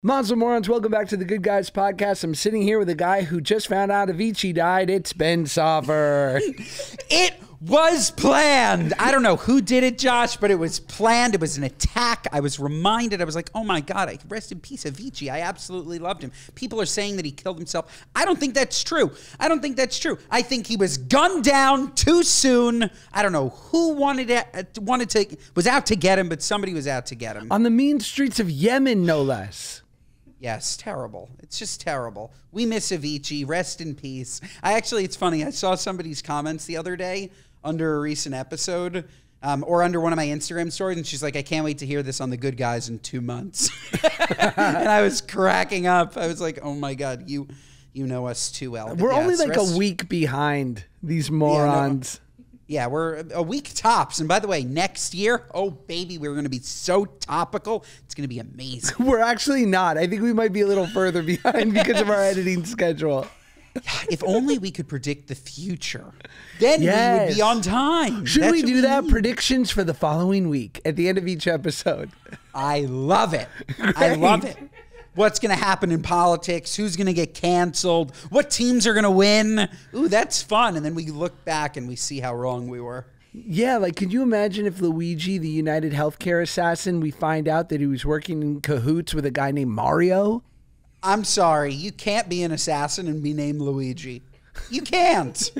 Monster Morons, welcome back to the Good Guys Podcast. I'm sitting here with a guy who just found out Avicii died. It's Ben Soffer. It was planned. I don't know who did it, Josh, but it was planned. It was an attack. I was reminded. I was like, oh my God, rest in peace, Avicii. I absolutely loved him. People are saying that he killed himself. I don't think that's true. I don't think that's true. I think he was gunned down too soon. I don't know who was out to get him, but somebody was out to get him. On the mean streets of Yemen, no less. Yes, terrible. It's just terrible. We miss Avicii. Rest in peace. It's funny. I saw somebody's comments the other day under a recent episode or under one of my Instagram stories, and she's like, I can't wait to hear this on The Good Guys in 2 months. And I was cracking up. I was like, oh my God, you know us too well. But we're only like a week behind these morons. Yeah, we're a week tops. And by the way, next year, oh, baby, we're going to be so topical. It's going to be amazing. We're actually not. I think we might be a little further behind because of our editing schedule. If only we could predict the future. Then we would be on time. Should we do that? Predictions for the following week at the end of each episode. I love it. I love it. What's going to happen in politics? Who's going to get canceled? What teams are going to win? Ooh, that's fun. And then we look back and we see how wrong we were. Yeah, like, could you imagine if Luigi, the United Healthcare assassin, we find out that he was working in cahoots with a guy named Mario? I'm sorry. You can't be an assassin and be named Luigi. You can't.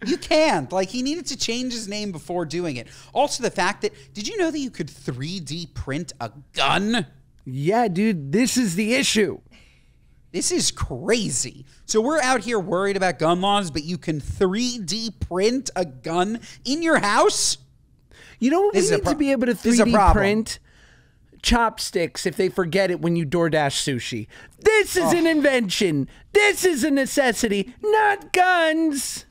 You can't. Like, he needed to change his name before doing it. Also, the fact that, did you know that you could 3D print a gun? Yeah, dude, this is the issue. This is crazy. So we're out here worried about gun laws, but you can 3D print a gun in your house? You know what we need to be able to 3D print? Chopsticks if they forget it when you DoorDash sushi. This is an invention. This is a necessity, not guns.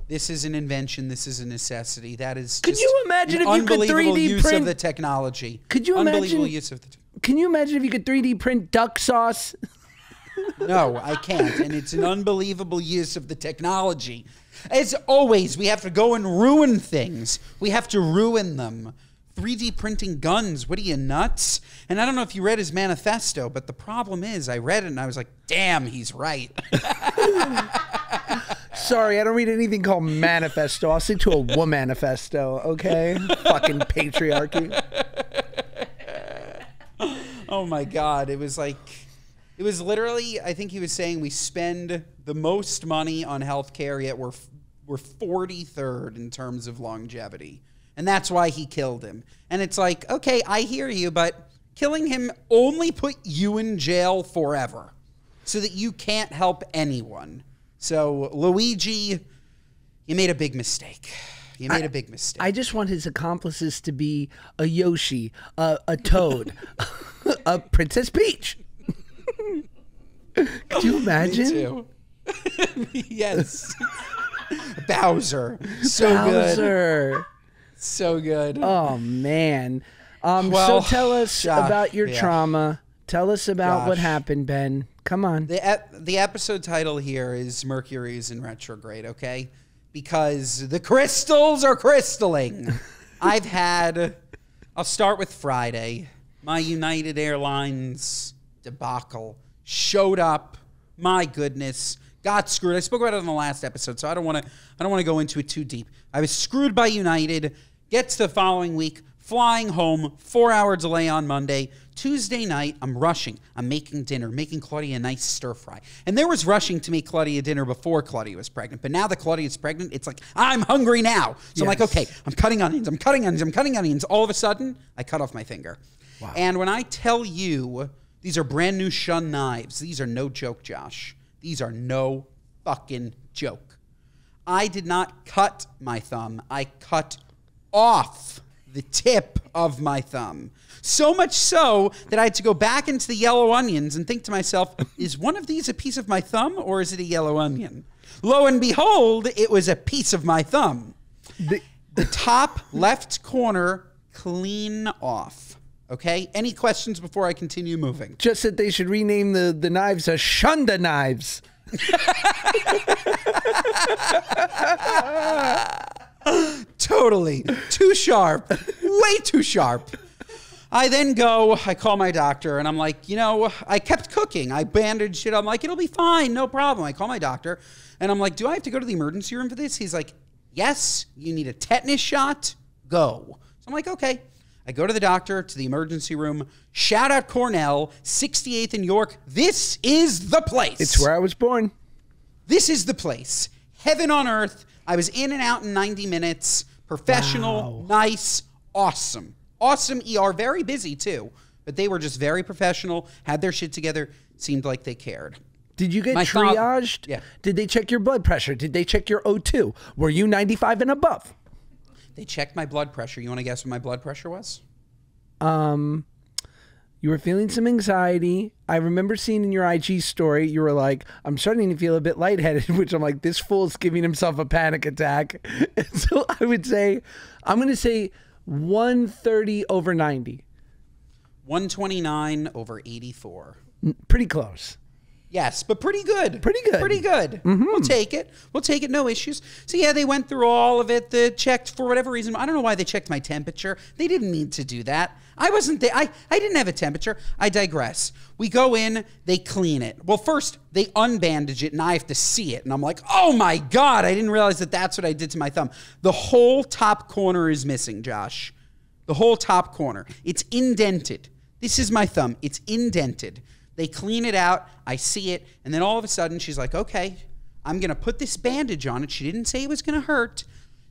This is an invention. This is a necessity. That is. Could you imagine if you could 3D use print of the technology? Could you imagine? Unbelievable use of the. Can you imagine if you could 3D print duck sauce? No, I can't. And it's an unbelievable use of the technology. As always, we have to go and ruin things. We have to ruin them. 3D printing guns. What are you, nuts? And I don't know if you read his manifesto, but the problem is I read it and I was like, damn, he's right. Sorry, I don't read anything called manifesto. I'll stick to a womanifesto, okay? Fucking patriarchy. Oh my God. It was literally, I think he was saying we spend the most money on healthcare, yet we're 43rd in terms of longevity. And that's why he killed him. And it's like, okay, I hear you, but killing him only put you in jail forever so that you can't help anyone. So, Luigi, you made a big mistake. You made a big mistake. I just want his accomplices to be a Yoshi, a Toad, a Princess Peach. Could you imagine? Me too. Yes. Bowser. So Bowser. Good. So good. Oh, man. So tell us about your trauma. Tell us about what happened, Ben. Come on. The episode title here is Mercury is in retrograde, okay? Because the crystals are crystalling. I'll start with Friday. My United Airlines debacle showed up. My goodness. Got screwed. I spoke about it in the last episode, so I don't want to go into it too deep. I was screwed by United. Gets the following week, flying home, 4-hour delay on Monday. Tuesday night, I'm rushing. I'm making dinner, making Claudia a nice stir fry. And there was rushing to make Claudia dinner before Claudia was pregnant. But now that Claudia's pregnant, it's like, I'm hungry now. So I'm like, okay, I'm cutting onions. I'm cutting onions. I'm cutting onions. All of a sudden, I cut off my finger. Wow. And when I tell you, these are brand new Shun knives. These are no joke, Josh. These are no fucking joke. I did not cut my thumb. I cut off the tip of my thumb. So much so that I had to go back into the yellow onions and think to myself, is one of these a piece of my thumb or is it a yellow onion? Lo and behold, it was a piece of my thumb. The top left corner, clean off. Okay? Any questions before I continue moving? Just that they should rename the knives Shunda knives. Totally. Too sharp. Way too sharp. I then I call my doctor, and I'm like, you know, I kept cooking. I bandaged it. I'm like, it'll be fine, no problem. I call my doctor, and I'm like, do I have to go to the emergency room for this? He's like, yes, you need a tetanus shot, go. So I'm like, okay. I go to the doctor, to the emergency room. Shout out Cornell, 68th in York. This is the place. It's where I was born. This is the place. Heaven on earth. I was in and out in 90 minutes. Professional, nice, awesome. Awesome ER, very busy too. But they were just very professional, had their shit together, seemed like they cared. Did you get triaged? Yeah. Did they check your blood pressure? Did they check your O2? Were you 95 and above? They checked my blood pressure. You want to guess what my blood pressure was? You were feeling some anxiety. I remember seeing in your IG story, you were like, I'm starting to feel a bit lightheaded, which I'm like, this fool's giving himself a panic attack. And so I would say, I'm going to say 130 over 90. 129 over 84. Pretty close. Yes, but pretty good. Pretty good. Pretty good. Mm-hmm. We'll take it. We'll take it. No issues. So, yeah, they went through all of it. They checked for whatever reason. I don't know why they checked my temperature. They didn't need to do that. I wasn't there. I didn't have a temperature. I digress. We go in. They clean it. Well, first, they unbandage it, and I have to see it. And I'm like, oh, my God. I didn't realize that that's what I did to my thumb. The whole top corner is missing, Josh. The whole top corner. It's indented. This is my thumb. It's indented. They clean it out. I see it. And then all of a sudden, she's like, okay, I'm going to put this bandage on it. She didn't say it was going to hurt.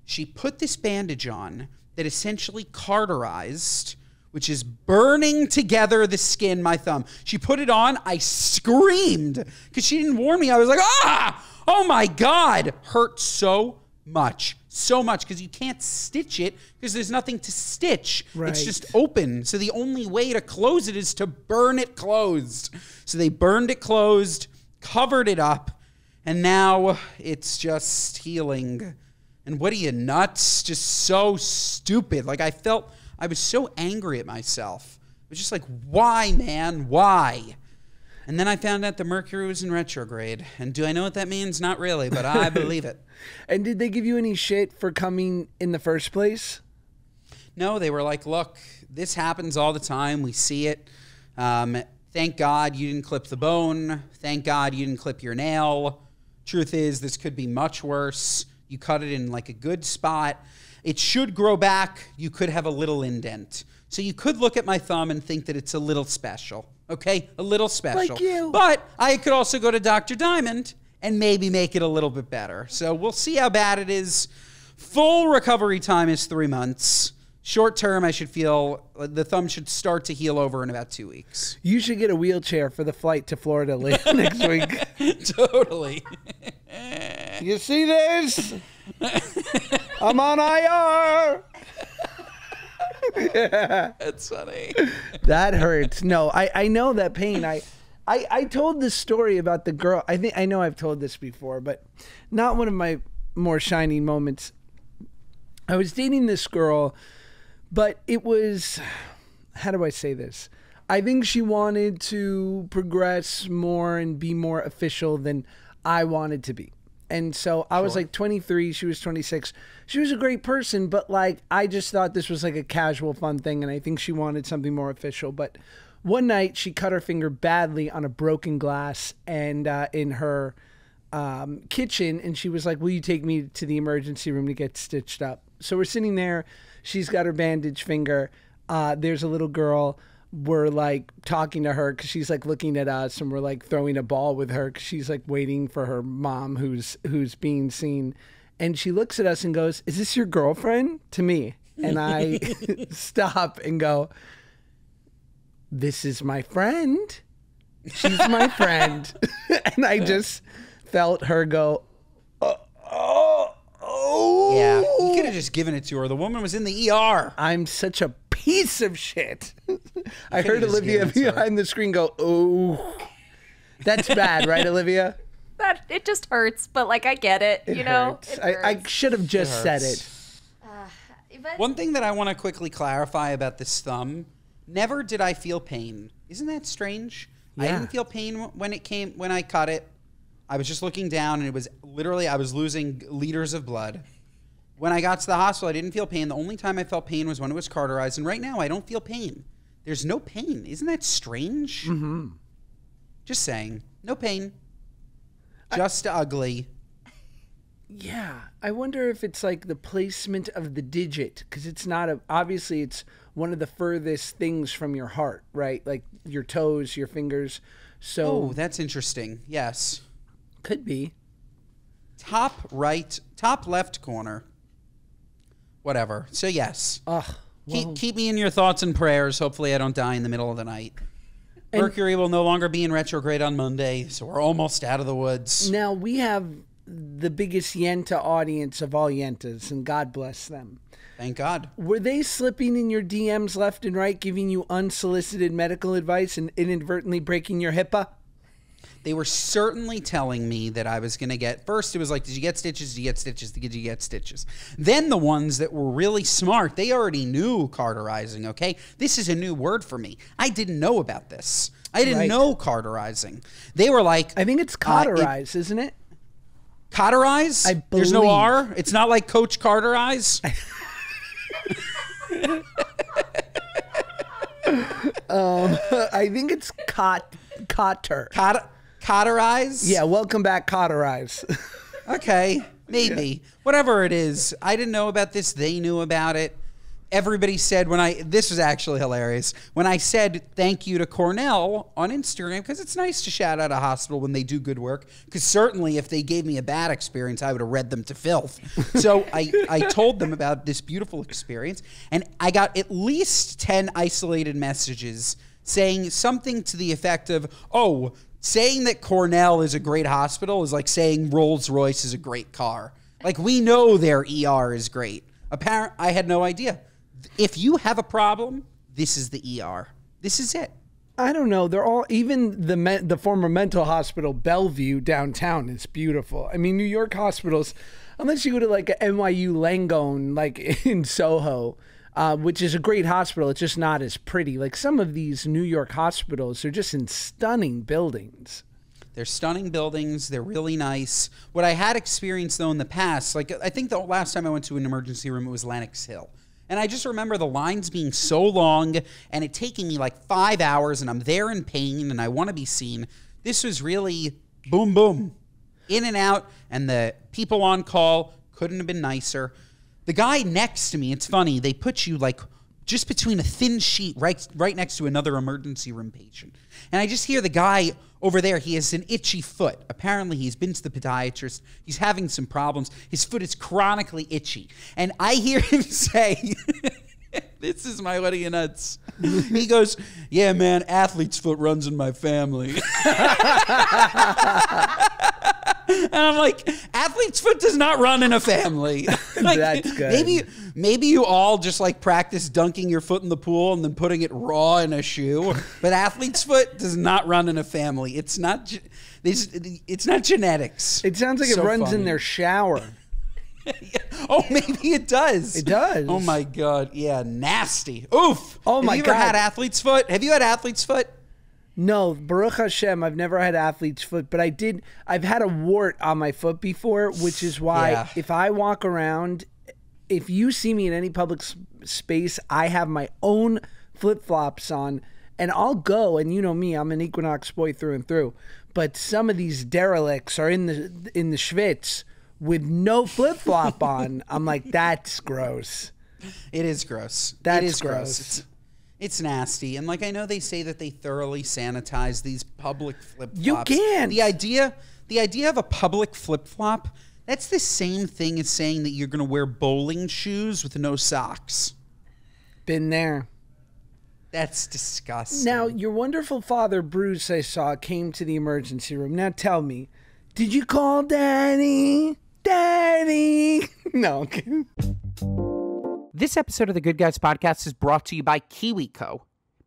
She put this bandage on that essentially cauterized, which is burning together the skin, my thumb. She put it on. I screamed because she didn't warn me. I was like, ah, oh, my God. Hurt so much. So much because you can't stitch it because there's nothing to stitch. Right. It's just open. So the only way to close it is to burn it closed. So they burned it closed, covered it up, and now it's just healing. And what are you, nuts? Just so stupid. Like I was so angry at myself. It was just like, why, man? Why? And then I found out the Mercury was in retrograde. And do I know what that means? Not really, but I believe it. And did they give you any shit for coming in the first place? No, they were like, look, this happens all the time. We see it. Thank God you didn't clip the bone. Thank God you didn't clip your nail. Truth is, this could be much worse. You cut it in like a good spot. It should grow back. You could have a little indent. So you could look at my thumb and think that it's a little special. Okay? A little special. Like you. But I could also go to Dr. Diamond and maybe make it a little bit better. So we'll see how bad it is. Full recovery time is 3 months. Short term, I should feel the thumb should start to heal over in about 2 weeks. You should get a wheelchair for the flight to Florida next week. Totally. You see this? I'm on IR. Yeah. That's funny. That hurts. No, I know that pain. I told this story about the girl. I know I've told this before, but not one of my more shining moments. I was dating this girl, but it was, how do I say this? I think she wanted to progress more and be more official than I wanted to be. And so I was like 23, she was 26. She was a great person, but like I just thought this was like a casual fun thing, and I think she wanted something more official. But one night she cut her finger badly on a broken glass and in her kitchen, and she was like, will you take me to the emergency room to get stitched up? So we're sitting there. She's got her bandaged finger. There's a little girl. We're like talking to her because she's like looking at us, and we're like throwing a ball with her because she's like waiting for her mom who's being seen. And she looks at us and goes, is this your girlfriend? To me. And I stop and go, this is my friend. She's my friend. And I just felt her go, oh. Yeah, you could have just given it to her. The woman was in the ER. I'm such a piece of shit. I heard Olivia behind the screen go, oh. That's bad, right, Olivia? That it just hurts, but like I get it, you know. It I should have just said it. One thing that I want to quickly clarify about this thumb: never did I feel pain. Isn't that strange? Yeah. I didn't feel pain when I cut it. I was just looking down, and it was literally I was losing liters of blood. When I got to the hospital, I didn't feel pain. The only time I felt pain was when it was cauterized, and right now I don't feel pain. there's no pain. Isn't that strange? Mm-hmm. Just saying. No pain. Just ugly. Yeah. I wonder if it's like the placement of the digit, because it's not obviously it's one of the furthest things from your heart, right? Like your toes, your fingers. So Oh, that's interesting. Yes. Could be. Top left corner. Whatever. So yes. Keep me in your thoughts and prayers. Hopefully I don't die in the middle of the night. And Mercury will no longer be in retrograde on Monday, so we're almost out of the woods. Now, we have the biggest Yenta audience of all Yentas, and God bless them. Thank God. Were they slipping in your DMs left and right, giving you unsolicited medical advice and inadvertently breaking your HIPAA? They were certainly telling me that I was going to get... First, it was like, did you get stitches? Did you get stitches? Did you get stitches? Then the ones that were really smart, they already knew cauterizing, okay? This is a new word for me. I didn't know about this. I didn't know cauterizing. They were like... I think it's cauterize, isn't it? Cauterize? I believe. There's no R? It's not like Coach Carterize? I think it's Cotter. Cauterize? Yeah, welcome back, Cauterize. Okay, maybe. Whatever it is. I didn't know about this. They knew about it. Everybody said this was actually hilarious. When I said thank you to Cornell on Instagram, because it's nice to shout out a hospital when they do good work, because certainly if they gave me a bad experience, I would have read them to filth. So I told them about this beautiful experience, and I got at least 10 isolated messages saying something to the effect of, oh, saying that Cornell is a great hospital is like saying Rolls-Royce is a great car. Like, we know their ER is great. Apparently, I had no idea. If you have a problem, this is the ER. This is it. I don't know. They're all, even the former mental hospital, Bellevue downtown, is beautiful. I mean, New York hospitals, unless you go to like a NYU Langone, like in Soho, which is a great hospital, it's just not as pretty. Like some of these New York hospitals are just in stunning buildings. They're stunning buildings. They're really nice. What I had experienced, though, in the past, like I think the last time I went to an emergency room, it was Lenox Hill. And I just remember the lines being so long and it taking me like 5 hours, and I'm there in pain and I want to be seen. This was really boom, boom, in and out. And the people on call couldn't have been nicer. The guy next to me, it's funny, they put you like just between a thin sheet right next to another emergency room patient. And I just hear the guy over there, he has an itchy foot. Apparently, he's been to the podiatrist. He's having some problems. His foot is chronically itchy. And I hear him say, this is my what are you nuts? He goes, yeah, man, athlete's foot runs in my family. And I'm like, athlete's foot does not run in a family. Like, that's good. Maybe you all just like practice dunking your foot in the pool and then putting it raw in a shoe. But athlete's foot does not run in a family. It's not genetics. It sounds like it runs in their shower. Oh, maybe it does. It does. Oh my God. Yeah, nasty. Oof. Oh my God. Have you ever had athlete's foot? Have you had athlete's foot? No, Baruch Hashem, I've never had athlete's foot, but I've had a wart on my foot before, which is why if I walk around, if you see me in any public space, I have my own flip-flops on, and I'll go, and you know me, I'm an Equinox boy through and through, but some of these derelicts are in the schwitz with no flip-flop on. I'm like, that's gross. It is gross. That is is gross. It's nasty. And like, I know they say that they thoroughly sanitize these public flip-flops. You can't. The idea of a public flip-flop, that's the same thing as saying that you're going to wear bowling shoes with no socks. Been there. That's disgusting. Now, your wonderful father, Bruce, I saw, came to the emergency room. Now tell me, did you call Daddy? Daddy? No. This episode of the Good Guys Podcast is brought to you by KiwiCo.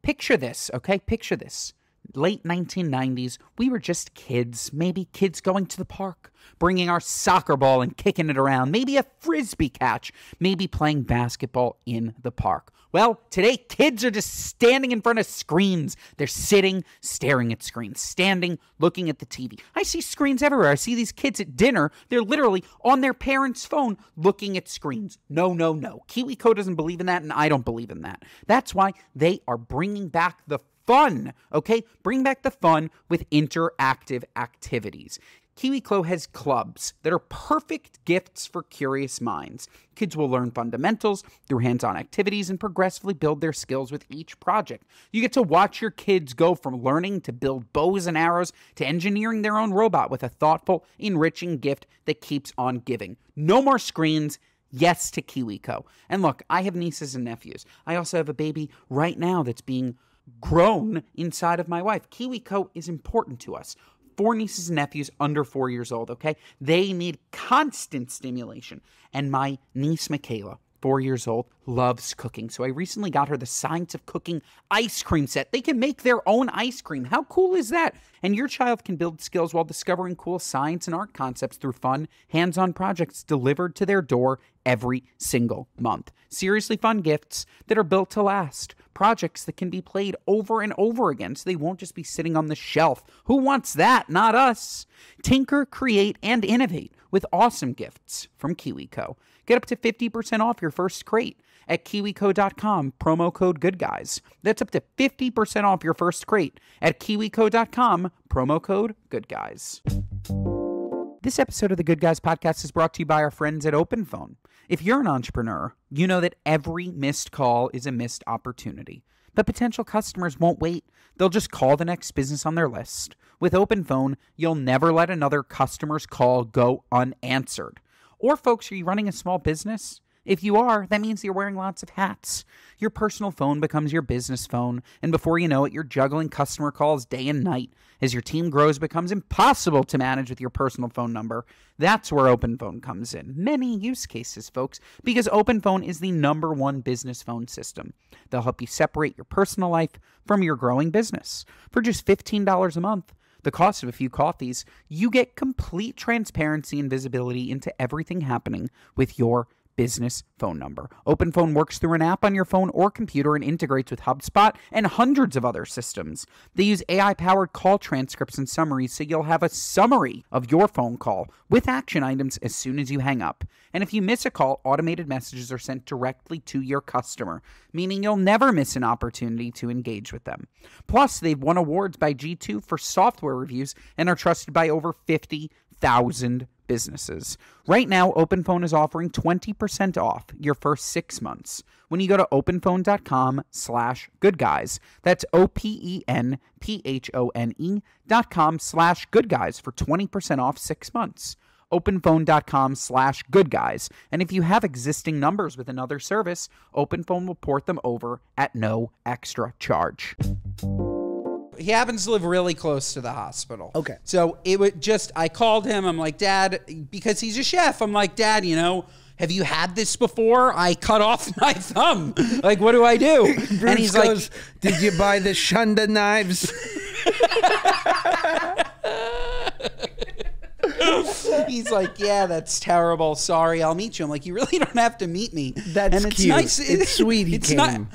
Picture this, okay? Picture this. late 1990s, we were just kids, maybe kids going to the park, bringing our soccer ball and kicking it around, maybe a frisbee catch, maybe playing basketball in the park. Well, today, kids are just standing in front of screens. They're sitting, staring at screens, standing, looking at the TV. I see screens everywhere. I see these kids at dinner. They're literally on their parents' phone looking at screens. No, no, no. KiwiCo doesn't believe in that, and I don't believe in that. That's why they are bringing back the fun, okay? Bring back the fun with interactive activities. KiwiCo has clubs that are perfect gifts for curious minds. Kids will learn fundamentals through hands-on activities and progressively build their skills with each project. You get to watch your kids go from learning to build bows and arrows to engineering their own robot with a thoughtful, enriching gift that keeps on giving. No more screens. Yes to KiwiCo. And look, I have nieces and nephews. I also have a baby right now that's being grown inside of my wife. KiwiCo is important to us. 4 nieces and nephews under 4 years old, okay? They need constant stimulation. And my niece, Michaela, 4 years old, loves cooking. So I recently got her the Science of Cooking ice cream set. They can make their own ice cream. How cool is that? And your child can build skills while discovering cool science and art concepts through fun, hands-on projects delivered to their door every single month. Seriously fun gifts that are built to last. Projects that can be played over and over again so they won't just be sitting on the shelf. Who wants that? Not us. Tinker, create, and innovate with awesome gifts from KiwiCo. Get up to 50% off your first crate at KiwiCo.com, promo code GoodGuys. That's up to 50% off your first crate at KiwiCo.com, promo code GoodGuys. This episode of the Good Guys podcast is brought to you by our friends at OpenPhone. If you're an entrepreneur, you know that every missed call is a missed opportunity. But potential customers won't wait. They'll just call the next business on their list. With OpenPhone, you'll never let another customer's call go unanswered. Or folks, are you running a small business? If you are, that means you're wearing lots of hats. Your personal phone becomes your business phone, and before you know it, you're juggling customer calls day and night. As your team grows, it becomes impossible to manage with your personal phone number. That's where OpenPhone comes in. Many use cases, folks, because OpenPhone is the #1 business phone system. They'll help you separate your personal life from your growing business. For just $15 a month, the cost of a few coffees, you get complete transparency and visibility into everything happening with your business phone number. OpenPhone works through an app on your phone or computer and integrates with HubSpot and hundreds of other systems. They use AI-powered call transcripts and summaries, so you'll have a summary of your phone call with action items as soon as you hang up. And if you miss a call, automated messages are sent directly to your customer, meaning you'll never miss an opportunity to engage with them. Plus, they've won awards by G2 for software reviews and are trusted by over 50,000 businesses. Right now, OpenPhone is offering 20% off your first 6 months when you go to openphone.com/goodguys. That's OpenPhone.com/goodguys for 20% off 6 months. openphone.com/goodguys. And if you have existing numbers with another service, OpenPhone will port them over at no extra charge. He happens to live really close to the hospital. Okay. So it would just, I called him. I'm like, Dad, because he's a chef. I'm like, Dad, you know, have you had this before? I cut off my thumb. Like, what do I do? Bruce and he's goes, like, did you buy the Shunda knives? He's like, yeah, that's terrible. Sorry, I'll meet you. I'm like, you really don't have to meet me. That's and it's cute. Nice. It's sweet he came.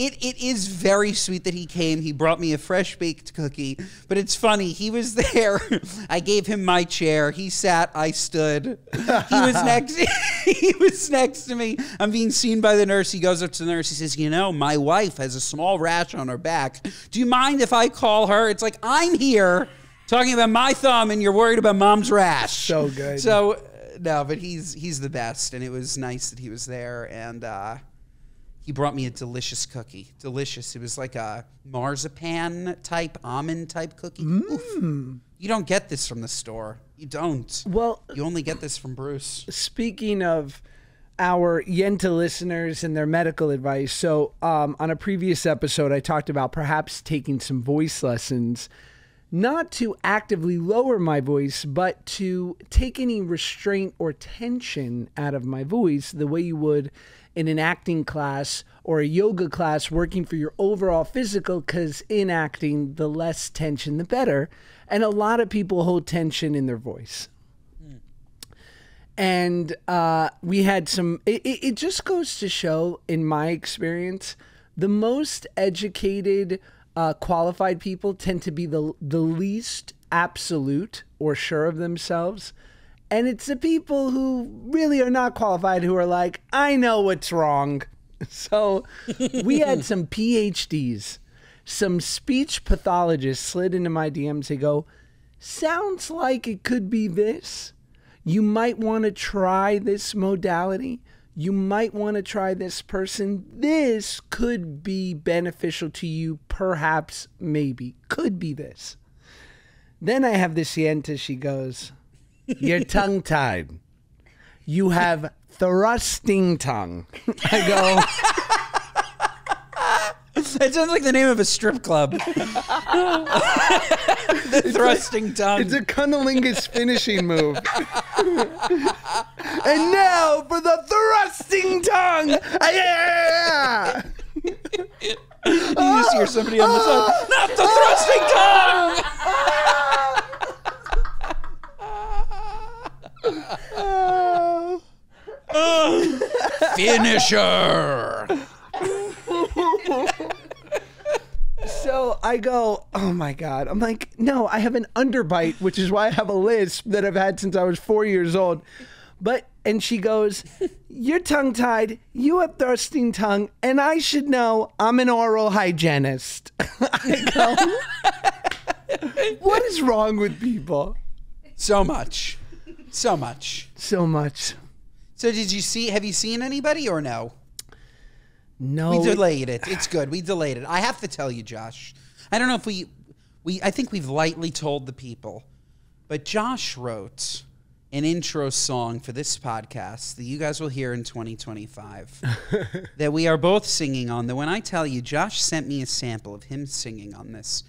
It is very sweet that he came. He brought me a fresh baked cookie. But it's funny. He was there. I gave him my chair. He sat. I stood. He was next. He was next to me. I'm being seen by the nurse. He goes up to the nurse. He says, you know, my wife has a small rash on her back. Do you mind if I call her? It's like, I'm here talking about my thumb and you're worried about mom's rash. So good. So, no, but he's the best. And it was nice that he was there. And, he brought me a delicious cookie. Delicious. It was like a marzipan type, almond type cookie. You don't get this from the store. You don't. Well, you only get this from Bruce. Speaking of our Yenta listeners and their medical advice, so on a previous episode, I talked about perhaps taking some voice lessons. not to actively lower my voice, but to take any restraint or tension out of my voice the way you would in an acting class or a yoga class working for your overall physical, because in acting, the less tension, the better. And a lot of people hold tension in their voice. And we had some, it just goes to show, in my experience, the most educated, qualified people tend to be the least absolute or sure of themselves. And it's the people who really are not qualified who are like, I know what's wrong. So we had some PhDs, some speech pathologists slid into my DMs. They go, sounds like it could be this. You might want to try this modality. You might want to try this person. This could be beneficial to you, perhaps, maybe. Could be this. Then I have the Sienta. She goes, you're tongue-tied. You have thrusting tongue. I go... It sounds like the name of a strip club. The thrusting tongue. It's a cunnilingus finishing move. And now for the thrusting tongue. Yeah. You just hear somebody on the side. Not the thrusting tongue. Finisher. So I go, oh my God. I'm like, no, I have an underbite, which is why I have a lisp that I've had since I was 4 years old. And she goes, you're tongue-tied, you have thrusting tongue, and I should know I'm an oral hygienist. I go, what is wrong with people? So much. So much. So much. So have you seen anybody or no? No. We delayed it. It's good. We delayed it. I have to tell you, Josh. I don't know if I think we've lightly told the people, but Josh wrote an intro song for this podcast that you guys will hear in 2025 that we are both singing on. That when I tell you, Josh sent me a sample of him singing on this.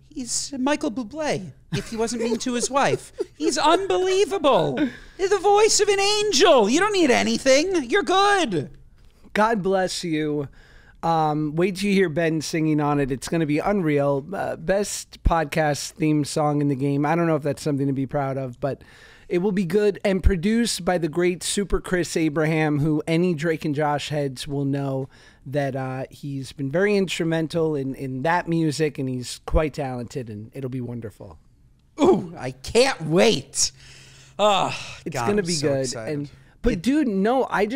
He's Michael Bublé if he wasn't mean to his wife. He's unbelievable. He's the voice of an angel. You don't need anything. You're good. God bless you. Wait till you hear Ben singing on it. It's going to be unreal. Best podcast theme song in the game. I don't know if that's something to be proud of, but it will be good. And produced by the great Super Chris Abraham, who any Drake and Josh heads will know that he's been very instrumental in that music, and he's quite talented, and it'll be wonderful. Ooh, I can't wait. Oh, it's going to be so good. Excited. But dude, no, I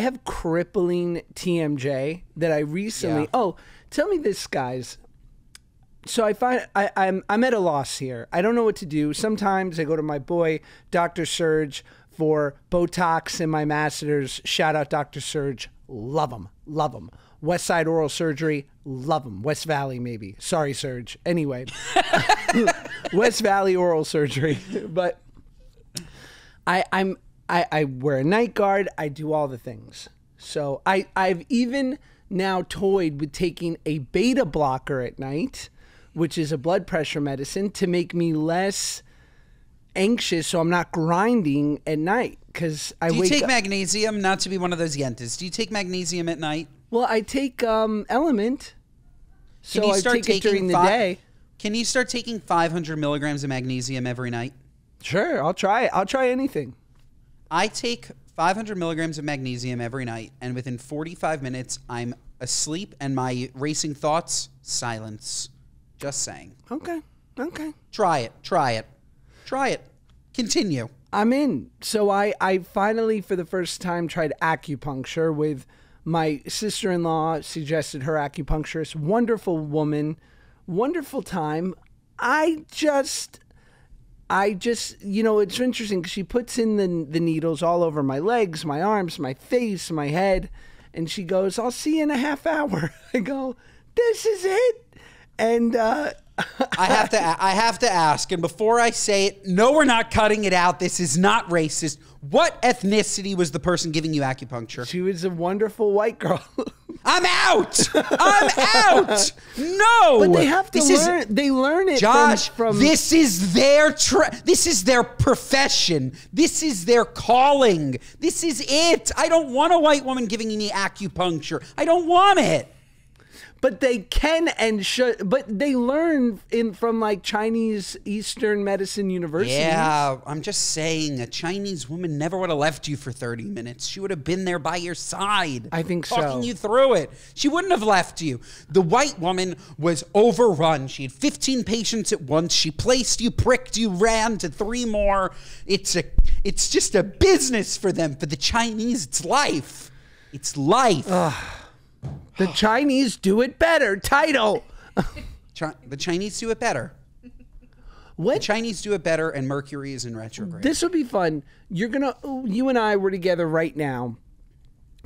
have crippling TMJ that I recently. Yeah. Oh, tell me this, guys. So I find I'm at a loss here. I don't know what to do. Sometimes I go to my boy Dr. Surge for Botox in my masseters. Shout out Dr. Surge, love him, love him. West Side Oral Surgery, love him. West Valley maybe. Sorry, Surge. Anyway, West Valley Oral Surgery. But I wear a night guard. I do all the things. So I've even now toyed with taking a beta blocker at night, which is a blood pressure medicine, to make me less anxious so I'm not grinding at night. Because I wake up. Do you take magnesium? Not to be one of those yentas. Do you take magnesium at night? Well, I take Element. So I take it during the day. Can you start taking 500 milligrams of magnesium every night? Sure, I'll try it. I'll try anything. I take 500 milligrams of magnesium every night, and within 45 minutes, I'm asleep, and my racing thoughts, silence. Just saying. Okay. Try it. Continue. I'm in. So I finally, for the first time, tried acupuncture with my sister-in-law, suggested her acupuncturist. Wonderful woman. Wonderful time. I just, you know, it's interesting because she puts in the needles all over my legs, my arms, my face, my head, and she goes, I'll see you in a half hour. I go, this is it. And I have to ask, and before I say it, no, we're not cutting it out. This is not racist. What ethnicity was the person giving you acupuncture? She was a wonderful white girl. I'm out. I'm out. No. But they have to learn. They learn it, Josh. from this is their this is their profession. This is their calling. This is it. I don't want a white woman giving me acupuncture. I don't want it. But they can and should. But they learn from like Chinese Eastern medicine universities. Yeah, I'm just saying, a Chinese woman never would have left you for 30 minutes. She would have been there by your side. I think so. Talking you through it. She wouldn't have left you. The white woman was overrun. She had 15 patients at once. She placed you, pricked you, ran to 3 more. It's just a business for them. For the Chinese, it's life. It's life. The Chinese do it better. Title. The Chinese do it better. What? The Chinese do it better, and Mercury is in retrograde. This will be fun. You and I were together right now.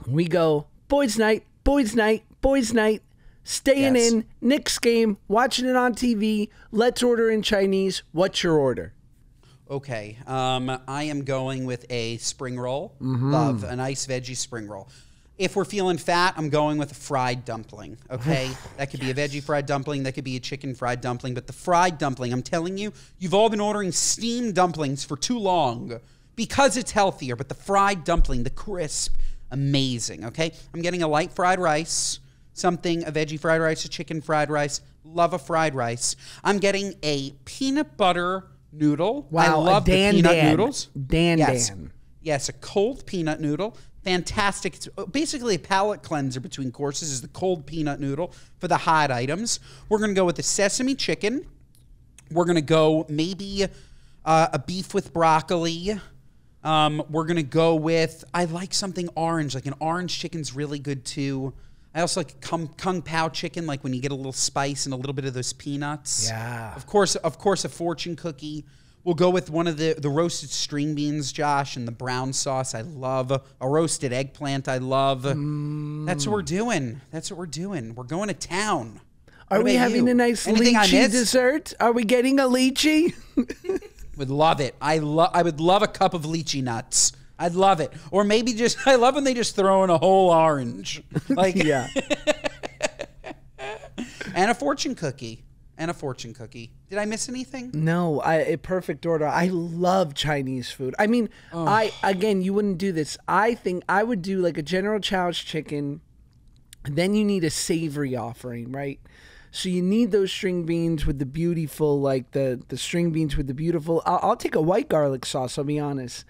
We go, boys' night, boys' night, boys' night, staying in, Knicks game, watching it on TV. Let's order in Chinese. What's your order? Okay. I am going with a spring roll. Love a nice veggie spring roll. If we're feeling fat, I'm going with a fried dumpling, okay? That could be a veggie fried dumpling. That could be a chicken fried dumpling. But the fried dumpling, I'm telling you, you've all been ordering steamed dumplings for too long because it's healthier. But the fried dumpling, the crisp, amazing, okay? I'm getting a light fried rice, a veggie fried rice, a chicken fried rice. Love a fried rice. I'm getting a peanut butter noodle. Wow, I love the peanut noodles. Dan. Yes, a cold peanut noodle. Fantastic. It's basically a palate cleanser between courses is the cold peanut noodle for the hot items. We're going to go with the sesame chicken. We're going to go maybe a beef with broccoli. We're going to go with, I like something orange, like an orange chicken's really good too. I also like Kung Pao chicken, like when you get a little spice and a little bit of those peanuts. Yeah. Of course, a fortune cookie. We'll go with one of the roasted string beans, Josh, and the brown sauce. I love a roasted eggplant. I love. That's what we're doing. That's what we're doing. We're going to town. Are we having a nice lychee dessert? Are we getting a lychee? Would love it. I would love a cup of lychee nuts. I'd love it. Or maybe just, I love when they just throw in a whole orange. Like, yeah. And a fortune cookie. Did I miss anything? No, a perfect order. I love Chinese food. I mean, again, you wouldn't do this. I think I would do like a General Chow's chicken. Then you need a savory offering, right? So you need those string beans with the beautiful, like the string beans with the beautiful. I'll take a white garlic sauce, I'll be honest.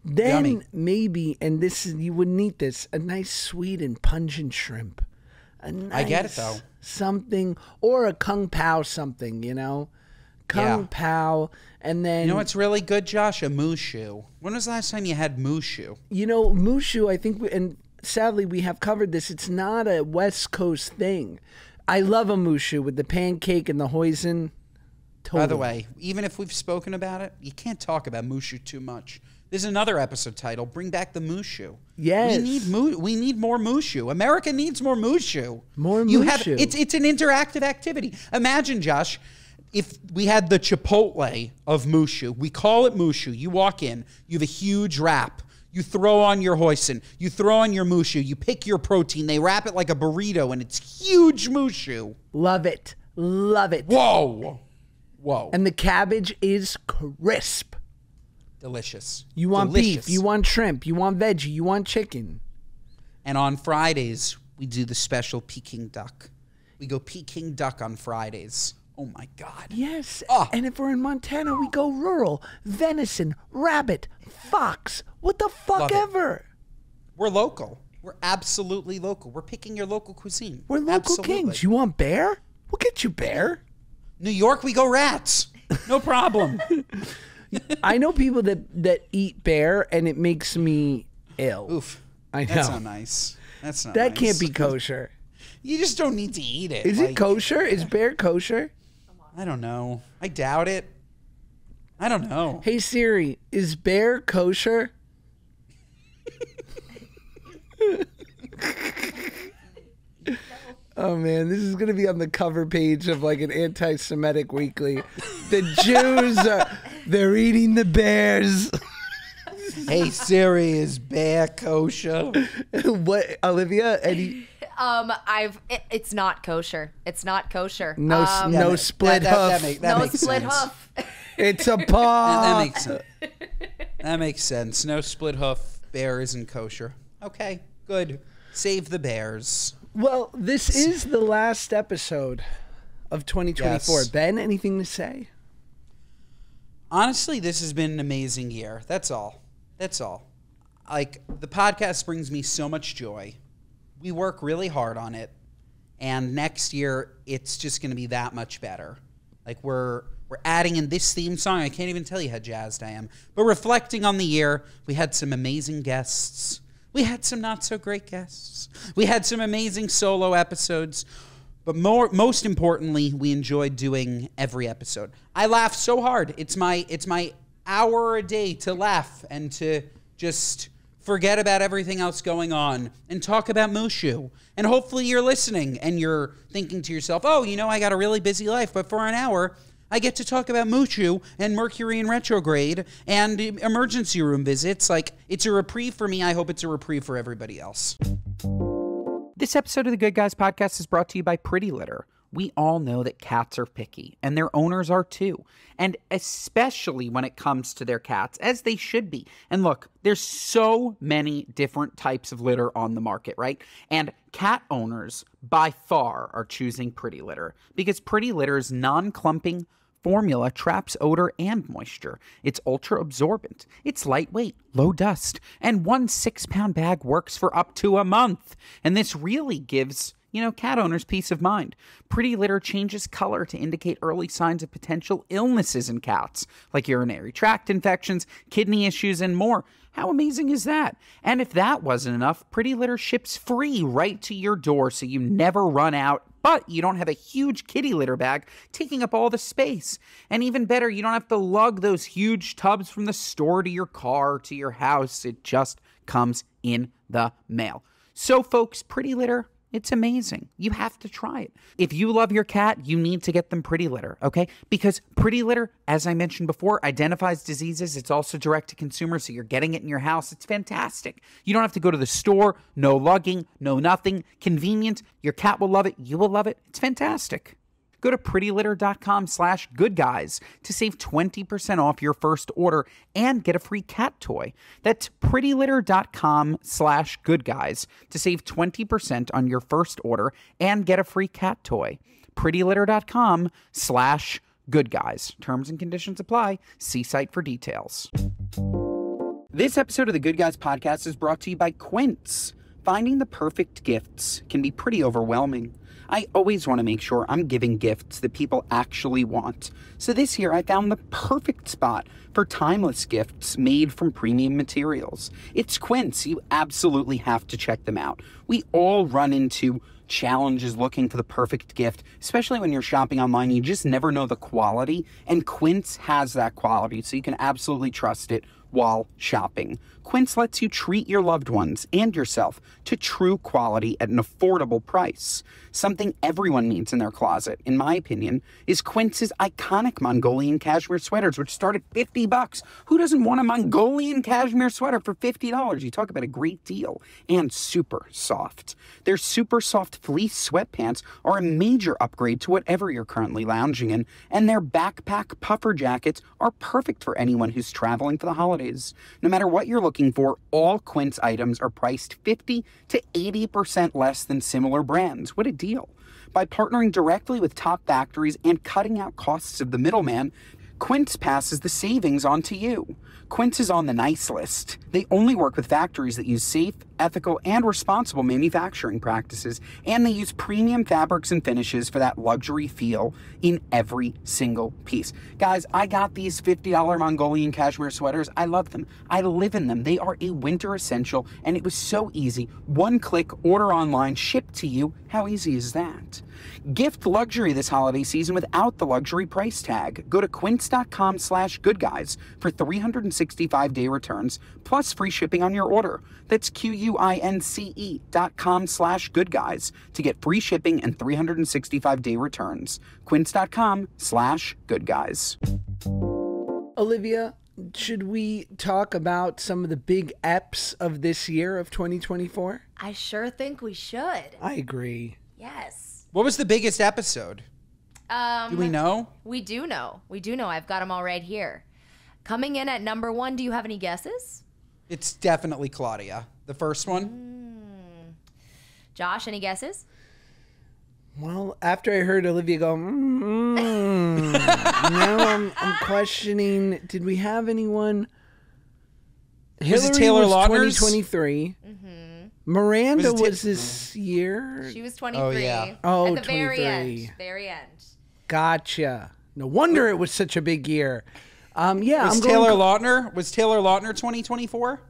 Then Yummy. Maybe, and this is, you wouldn't eat this, a nice sweet and pungent shrimp. I get it though. Something, or a Kung Pao something, Kung Pao, and then... You know what's really good, Josh? A mushu. When was the last time you had mushu? Mushu, I think, and sadly we have covered this, it's not a West Coast thing. I love a mushu with the pancake and the hoisin. Totally. By the way, even if we've spoken about it, you can't talk about mushu too much. There's another episode title, Bring Back the Mushu. Yes. We need more mushu. America needs more mushu. More mushu. It's an interactive activity. Imagine, Josh, if we had the Chipotle of mushu. We call it mushu. You walk in, you have a huge wrap. You throw on your hoisin. You throw on your mushu. You pick your protein. They wrap it like a burrito, and it's huge mushu. Love it. Love it. Whoa. And the cabbage is crisp. Delicious. You want beef, you want shrimp, you want veggie, you want chicken. And on Fridays, we do the special Peking duck. We go Peking duck on Fridays. Oh, my God. Yes. And if we're in Montana, we go rural. Venison, rabbit, fox, what the fuck ever. We're local. We're absolutely local. We're picking your local cuisine. We're local kings. You want bear? We'll get you bear. New York, we go rats. No problem. I know people that eat bear, and it makes me ill. Oof. I know. That's not nice. That's not That nice. can't be kosher. You just don't need to eat it. Is it kosher? Is bear kosher? I don't know. I doubt it. I don't know. Hey Siri, is bear kosher? Oh man, this is gonna be on the cover page of like an anti-Semitic weekly. The Jews they're eating the bears. Hey Siri, is bear kosher? What, Olivia? It's not kosher. It's not kosher. No split hoof. That no makes split sense. hoof. It's a paw. That makes sense. That makes sense. No split hoof. Bear isn't kosher. Okay, good. Save the bears. Well, this is the last episode of 2024. Yes. Ben, anything to say? Honestly, this has been an amazing year. That's all. Like, the podcast brings me so much joy. We work really hard on it. And next year, it's just going to be that much better. Like, we're adding in this theme song. I can't even tell you how jazzed I am. But reflecting on the year, we had some amazing guests. We had some not so great guests. We had some amazing solo episodes. But most importantly, we enjoyed doing every episode. I laugh so hard. It's my hour a day to laugh and to just forget about everything else going on and talk about Mushu. And hopefully you're listening and you're thinking to yourself, oh, I got a really busy life, but for an hour, I get to talk about Mushu and Mercury in retrograde and emergency room visits. Like, it's a reprieve for me. I hope it's a reprieve for everybody else. This episode of the Good Guys Podcast is brought to you by Pretty Litter. We all know that cats are picky, and their owners are too. And especially when it comes to their cats, as they should be. And look, there's so many different types of litter on the market, right? And cat owners, by far, are choosing Pretty Litter because Pretty Litter's non-clumping formula traps odor and moisture. It's ultra absorbent. It's lightweight, low dust, and 1 6-pound bag works for up to a month. And this really gives cat owners peace of mind. Pretty Litter changes color to indicate early signs of potential illnesses in cats, like urinary tract infections, kidney issues, and more. How amazing is that? And if that wasn't enough, Pretty Litter ships free right to your door so you never run out, but you don't have a huge kitty litter bag taking up all the space. And even better, you don't have to lug those huge tubs from the store to your car, to your house. It just comes in the mail. So folks, Pretty Litter, it's amazing. You have to try it. If you love your cat, you need to get them Pretty Litter, okay? Because Pretty Litter, as I mentioned before, identifies diseases. It's also direct to consumer, so you're getting it in your house. It's fantastic. You don't have to go to the store. No lugging, no nothing. Convenient. Your cat will love it. You will love it. It's fantastic. Go to prettylitter.com/goodguys to save 20% off your first order and get a free cat toy. That's prettylitter.com/goodguys to save 20% on your first order and get a free cat toy. prettylitter.com/goodguys. Terms and conditions apply. See site for details. This episode of the Good Guys Podcast is brought to you by Quince. Finding the perfect gifts can be pretty overwhelming. I always want to make sure I'm giving gifts that people actually want. So this year I found the perfect spot for timeless gifts made from premium materials. It's Quince. You absolutely have to check them out. We all run into challenges looking for the perfect gift, especially when you're shopping online. You just never know the quality, and Quince has that quality, so you can absolutely trust it while shopping. Quince lets you treat your loved ones and yourself to true quality at an affordable price. Something everyone needs in their closet, in my opinion, is Quince's iconic Mongolian cashmere sweaters, which start at $50. Who doesn't want a Mongolian cashmere sweater for $50? You talk about a great deal. And super soft. Their super soft fleece sweatpants are a major upgrade to whatever you're currently lounging in, and their backpack puffer jackets are perfect for anyone who's traveling for the holidays. No matter what you're looking for, all Quince items are priced 50 to 80% less than similar brands. What a deal. By partnering directly with top factories and cutting out costs of the middleman, Quince passes the savings on to you. Quince is on the nice list. They only work with factories that use safe, ethical, and responsible manufacturing practices, and they use premium fabrics and finishes for that luxury feel in every single piece. Guys, I got these $50 Mongolian cashmere sweaters. I love them. I live in them. They are a winter essential, and it was so easy. One click, order online, ship to you. How easy is that? Gift luxury this holiday season without the luxury price tag. Go to quince.com/goodguys for 365-day returns, plus free shipping on your order. That's QUINCE.com/goodguys to get free shipping and 365-day returns. Quince.com/goodguys. Olivia, should we talk about some of the big eps of this year of 2024? I sure think we should. I agree. Yes. What was the biggest episode? Do we know? We do know. I've got them all right here. Coming in at number 1, do you have any guesses? It's definitely Claudia. The first one? Josh, any guesses? Well, after I heard Olivia go, now I'm questioning, did we have anyone? Was it Hillary Taylor was Lautner's? 2023. Miranda was this year. She was 23. Oh, yeah. Oh, at the very 23. end. Very end. Gotcha. No wonder it was such a big year. Yeah, Was Taylor Lautner 2024?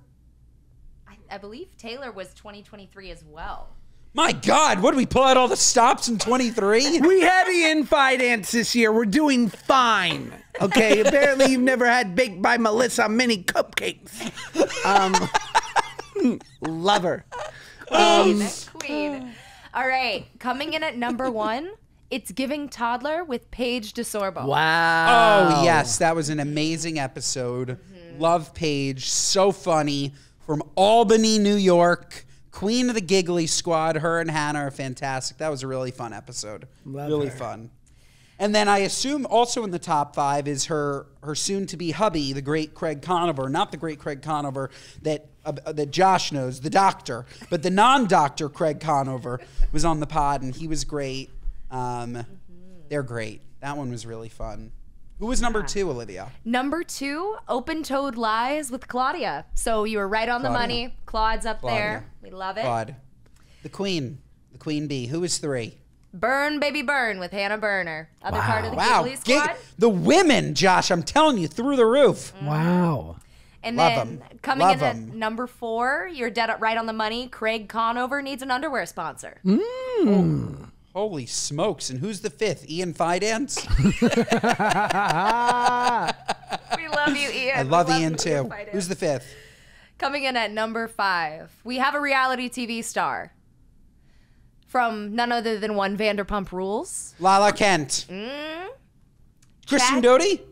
I believe Taylor was 2023 as well. My God, what did we pull out all the stops in 23? We had the in finance this year. We're doing fine. Okay. Apparently, you've never had baked by Melissa mini cupcakes. Love her. Queen. All right. Coming in at number 1, It's Giving Toddler with Paige DeSorbo. Wow. Oh, yes. That was an amazing episode. Love Paige. So funny. From Albany, New York. Queen of the Giggly Squad. Her and Hannah are fantastic. That was a really fun episode. Really fun. And then I assume also in the top 5 is her soon-to-be hubby, the great Craig Conover. Not the great Craig Conover that Josh knows, the doctor. But the non-doctor Craig Conover was on the pod, and he was great. They're great. That one was really fun. Who was number 2, Olivia? Number 2, Open-Toed Lies with Claudia. So you were right on the money. Claude's up there. We love it. Claude. The Queen Bee. Who was 3? Burn Baby Burn with Hannah Burner. Other part of the Wow. Giggly Squad. The women, Josh, I'm telling you, through the roof. Wow. And Love then 'em. coming Love in at 'em. number 4, you're dead right on the money. Craig Conover needs an underwear sponsor. Holy smokes. And who's the 5th? Ian Fidance? We love you, Ian. I love Ian too. Who's the 5th? Coming in at number 5, we have a reality TV star from none other than one Vanderpump Rules. Lala Kent. Christian Chad? Doty?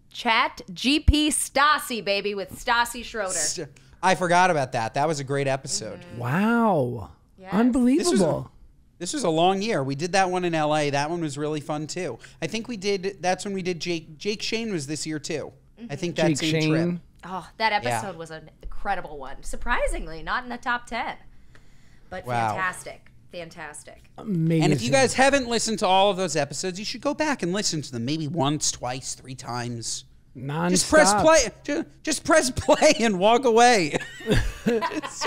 Chat GP Stassi, baby, with Stassi Schroeder. I forgot about that. That was a great episode. Wow. Yes. Unbelievable. This was a long year. We did that one in LA. That one was really fun too. I think that's when we did Jake Shane was this year too. I think that Jake same Shane. trip. Oh, that episode was an incredible one. Surprisingly, not in the top 10. But Wow. fantastic. Fantastic. Amazing. And if you guys haven't listened to all of those episodes, you should go back and listen to them maybe once, twice, 3 times. Just press play. Just press play and walk away.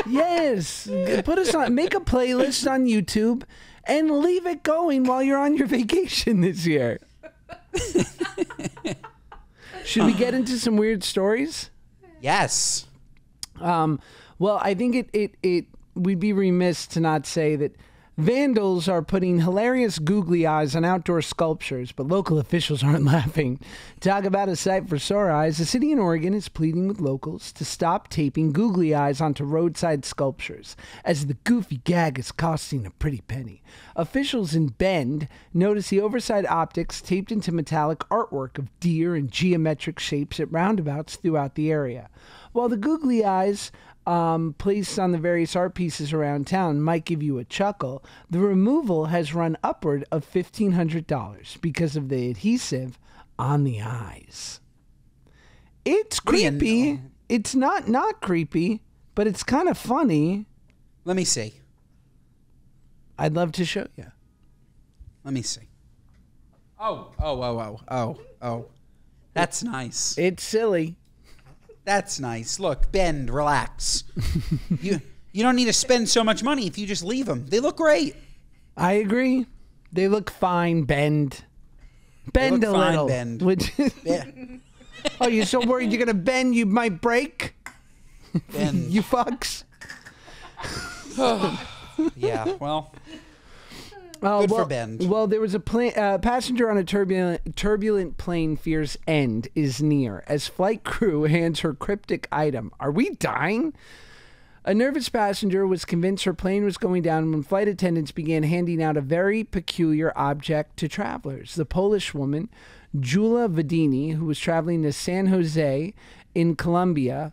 Yes. Put us on, make a playlist on YouTube and leave it going while you're on your vacation this year. Should we get into some weird stories? Yes. Well, I think we'd be remiss to not say that vandals are putting hilarious googly eyes on outdoor sculptures, but local officials aren't laughing. Talk about a sight for sore eyes. A city in Oregon is pleading with locals to stop taping googly eyes onto roadside sculptures, as the goofy gag is costing a pretty penny. Officials in Bend notice the oversized optics taped into metallic artwork of deer and geometric shapes at roundabouts throughout the area. While the googly eyes placed on the various art pieces around town might give you a chuckle, the removal has run upward of $1,500 because of the adhesive on the eyes. It's creepy. It's not creepy, but it's kind of funny. Let me see. I'd love to show you. Let me see. Oh. That's nice. It's silly. That's nice. Look, Bend, relax. You don't need to spend so much money if you just leave them. They look great. I agree. They look fine, Bend. Bend look a fine, little. Bend. Yeah. Oh, you're so worried you're going to bend, you might break? Bend. You fucks. Yeah, well, Oh, good for Bend. Well, there was a passenger on a turbulent plane fears end is near as flight crew hands her cryptic item. Are we dying? A nervous passenger was convinced her plane was going down when flight attendants began handing out a very peculiar object to travelers. The Polish woman, Jula Wadini, who was traveling to San Jose in Colombia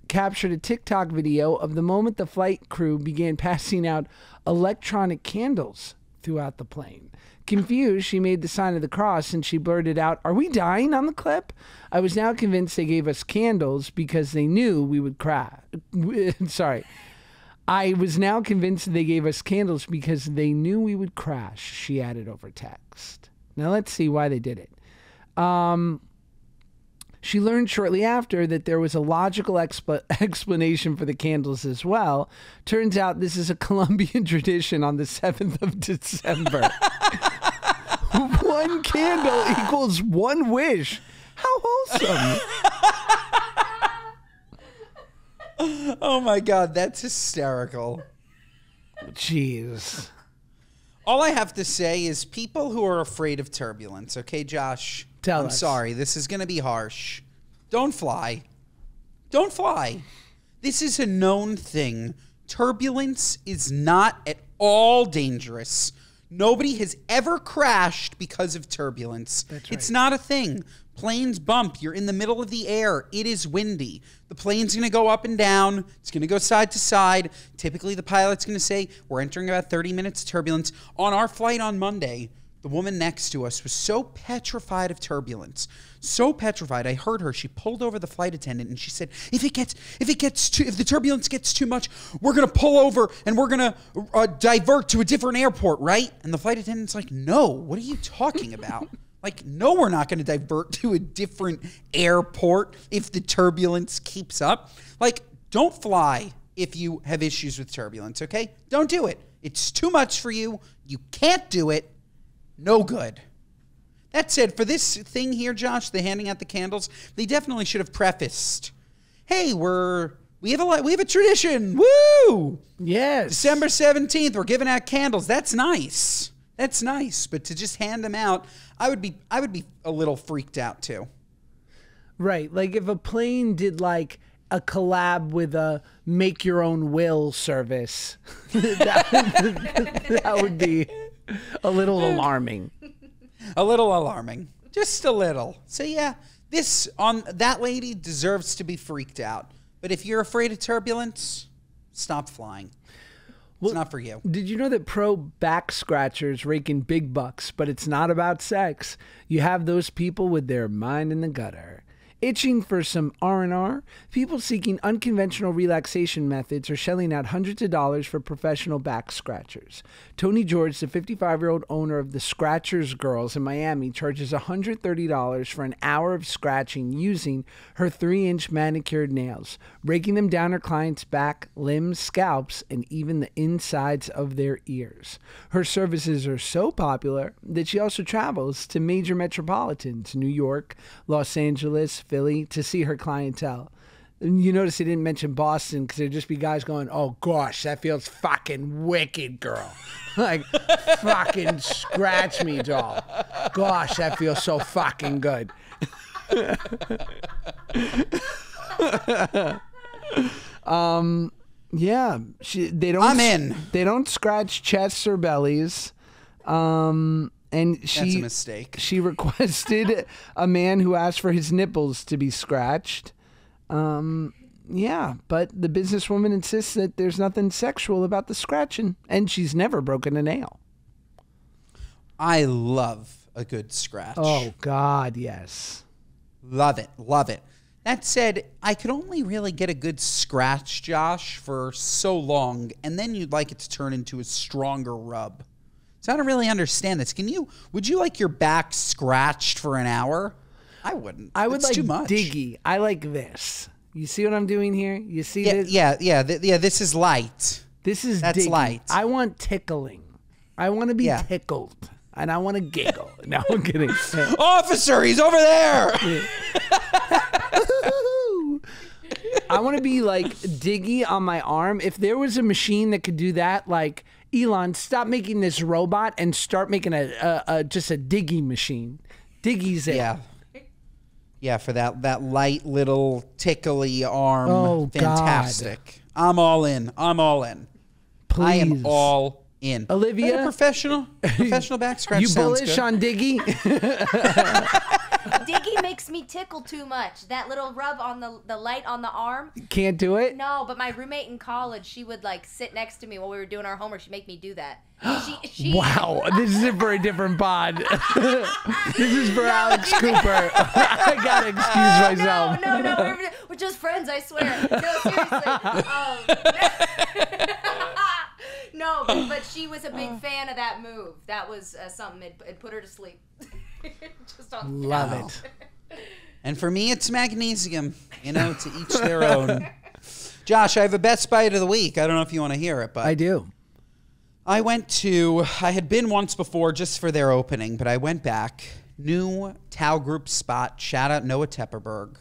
captured a TikTok video of the moment the flight crew began passing out electronic candles throughout the plane. Confused, she made the sign of the cross and she blurted out, "Are we dying?" on the clip. I was now convinced they gave us candles because they knew we would crash. Sorry. I was now convinced they gave us candles because they knew we would crash, she added over text. Now let's see why they did it. She learned shortly after that there was a logical explanation for the candles as well. Turns out this is a Colombian tradition on the 7th of December. One candle equals one wish. How wholesome. Oh my God, that's hysterical. Jeez. All I have to say is people who are afraid of turbulence, okay, Josh? Tell us. I'm sorry, this is going to be harsh. Don't fly. Don't fly. This is a known thing. Turbulence is not at all dangerous. Nobody has ever crashed because of turbulence. That's right. It's not a thing. Planes bump. You're in the middle of the air. It is windy. The plane's going to go up and down. It's going to go side to side. Typically, the pilot's going to say, we're entering about 30 minutes of turbulence. On our flight on Monday, the woman next to us was so petrified of turbulence, so petrified. I heard her. She pulled over the flight attendant and she said, if the turbulence gets too much, we're going to pull over and we're going to divert to a different airport, right? And the flight attendant's like, no, what are you talking about? Like, no, we're not going to divert to a different airport if the turbulence keeps up. Like, don't fly if you have issues with turbulence, okay? Don't do it. It's too much for you. You can't do it. No good. That said, for this thing here, Josh, the handing out the candles, they definitely should have prefaced, hey, we have a tradition. Woo! Yes. December 17th, we're giving out candles. That's nice. That's nice, but to just hand them out, I would be a little freaked out too. Right, like if a plane did like a collab with a make your own will service, that would be a little alarming. A little alarming, just a little. So yeah, that lady deserves to be freaked out. But if you're afraid of turbulence, stop flying. It's not for you. Did you know that pro back scratchers rake in big bucks, but it's not about sex? You have those people with their mind in the gutter. Itching for some R&R? People seeking unconventional relaxation methods are shelling out hundreds of dollars for professional back scratchers. Tony George, the 55-year-old owner of the Scratchers Girls in Miami, charges $130 for an hour of scratching using her 3-inch manicured nails, raking them down her clients' back, limbs, scalps, and even the insides of their ears. Her services are so popular that she also travels to major metropolitans, New York, Los Angeles, Philly, to see her clientele. And you notice he didn't mention Boston because there'd just be guys going, oh gosh, that feels fucking wicked, girl. Like, fucking scratch me, doll. Gosh, that feels so fucking good. Yeah, they don't. I'm in. They don't scratch chests or bellies. And That's a mistake. She requested a man who asked for his nipples to be scratched. Yeah, but the businesswoman insists that there's nothing sexual about the scratching, and she's never broken a nail. I love a good scratch. Oh, God, yes. Love it. Love it. That said, I could only really get a good scratch, Josh, for so long, and then you'd like it to turn into a stronger rub. So I don't really understand this. Would you like your back scratched for an hour? I wouldn't. I would That's like too much. diggy. I like this. You see what I'm doing here? You see this? Yeah. This is light. That's diggy. Light. I want tickling. I want to be tickled. And I want to giggle. No, I'm kidding. Officer, he's over there. I want to be like diggy on my arm. If there was a machine that could do that, like Elon, stop making this robot and start making just a diggy machine. Diggy's it. Yeah. Yeah, for that light little tickly arm. Oh, fantastic. God. I'm all in. Please. I am all in. Olivia, professional back scratch. You sounds bullish good. on diggy? Diggy makes me tickle too much. That little rub on the light on the arm. Can't do it? No, but my roommate in college, she would like sit next to me while we were doing our homework. She'd make me do that. Wow, this isn't for a different pod. This is for Alex Cooper. I gotta excuse myself. No, we're just friends, I swear. No, seriously. No, but she was a big fan of that move. That was something, it put her to sleep. Just on Love it. And for me, it's magnesium. You know, to each their own. Josh, I have a best bite of the week. I don't know if you want to hear it, but I do. I had been once before just for their opening, but I went back. New Tao Group spot. Shout out Noah Tepperberg,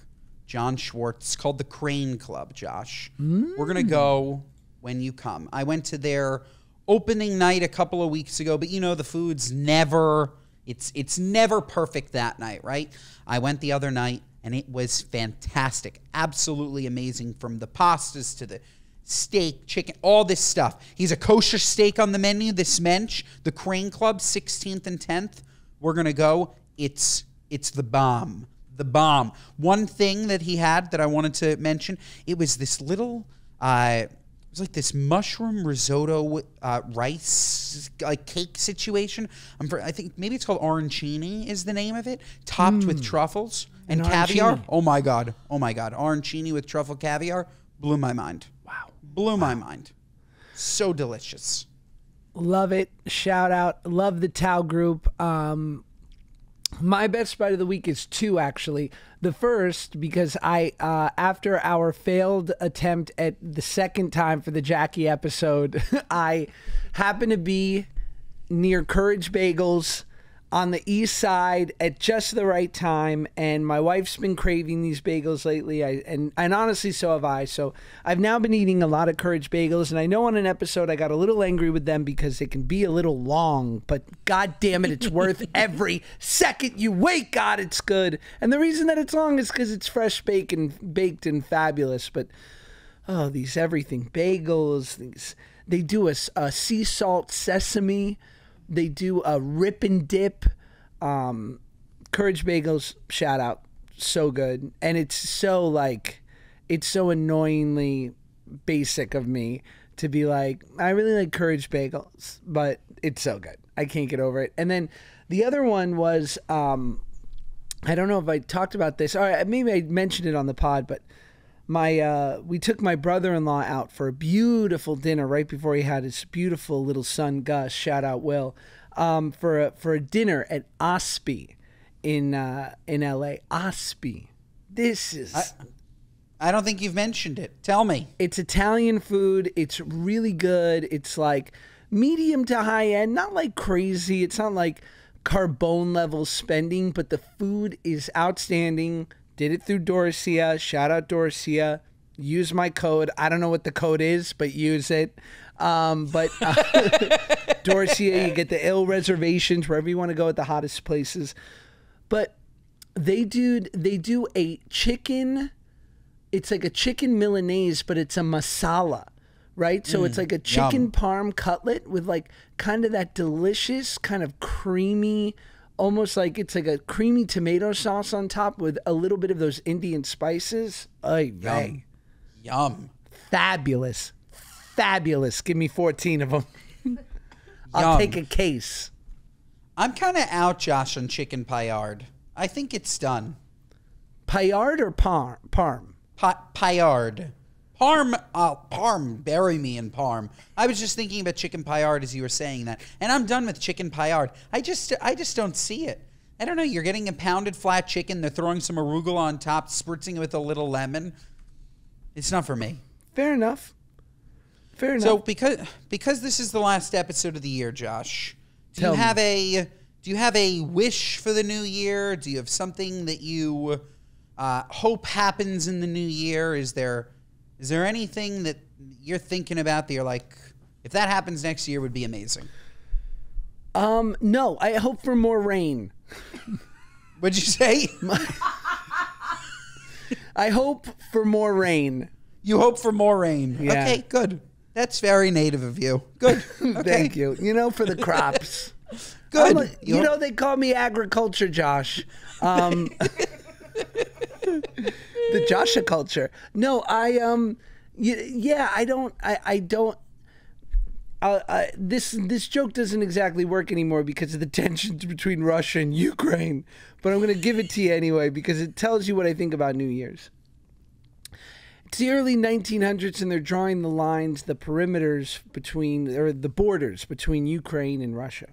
John Schwartz, called the Crane Club, Josh. We're going to go when you come. I went to their opening night a couple of weeks ago, but you know, the food's never, it's never perfect that night, right? I went the other night and it was fantastic. Absolutely amazing, from the pastas to the steak, chicken, all this stuff. He's a kosher steak on the menu, this mensch, the Crane Club, 16th and 10th. We're going to go. It's the bomb. The bomb. One thing that he had that I wanted to mention, it was this little, it was like this mushroom risotto rice like cake situation. I think maybe it's called arancini is the name of it, topped with truffles and caviar. Oh my God. Arancini with truffle caviar blew my mind. Blew my mind. So delicious. Love it. Shout out. Love the Tao Group. My best bite of the week is two, actually. The first, because I, after our failed attempt at the second time for the Jackie episode, I happened to be near Courage Bagels on the east side at just the right time, and my wife's been craving these bagels lately, and honestly, so have I. So I've now been eating a lot of Courage Bagels, and I know on an episode I got a little angry with them because they can be a little long, but god damn it, it's worth every second you wait. God, it's good. And the reason that it's long is because it's fresh baked and fabulous. But oh, these everything bagels, they do a sea salt sesame. They do a rip and dip. Courage Bagels, shout out. So good. And it's so annoyingly basic of me to be like, I really like Courage Bagels, but it's so good. I can't get over it. And then the other one was, I don't know if I talked about this, or maybe I mentioned it on the pod, but we took my brother-in-law out for a beautiful dinner right before he had his beautiful little son Gus. Shout out Will, for a dinner at Osby in LA. Osby. This is. I don't think you've mentioned it. Tell me. It's Italian food. It's really good. It's like medium to high end, not like crazy. It's not like Carbone level spending, but the food is outstanding. Did it through Dorcia. Shout out Dorcia. Use my code. I don't know what the code is, but use it. Dorcia, you get the ill reservations wherever you want to go at the hottest places. But they do a chicken. It's like a chicken Milanese, but it's a masala, right? So it's like a chicken parm cutlet with like kind of that delicious kind of creamy, almost like it's like a creamy tomato sauce on top with a little bit of those Indian spices. Yum. Fabulous. Give me 14 of them. I'll take a case. I'm kind of out, Josh, on chicken paillard. I think it's done. Paillard or parm? Paillard. Parm, bury me in parm. I was just thinking about chicken paillard as you were saying that. And I'm done with chicken paillard. I just don't see it. I don't know. You're getting a pounded flat chicken. They're throwing some arugula on top, spritzing it with a little lemon. It's not for me. Fair enough. So because this is the last episode of the year, Josh, do you have a wish for the new year? Do you have something that you hope happens in the new year? Is there anything that you're thinking about that you're like, if that happens next year, would be amazing? No, I hope for more rain. What'd you say? I hope for more rain. You hope for more rain. Yeah. Okay, good. That's very native of you. Good. Okay. Thank you. For the crops. Good. They call me agriculture, Josh. The Joshua culture. No, yeah, I don't. This joke doesn't exactly work anymore because of the tensions between Russia and Ukraine. But I'm going to give it to you anyway because it tells you what I think about New Year's. It's the early 1900s, and they're drawing the lines, the perimeters between, or the borders between Ukraine and Russia.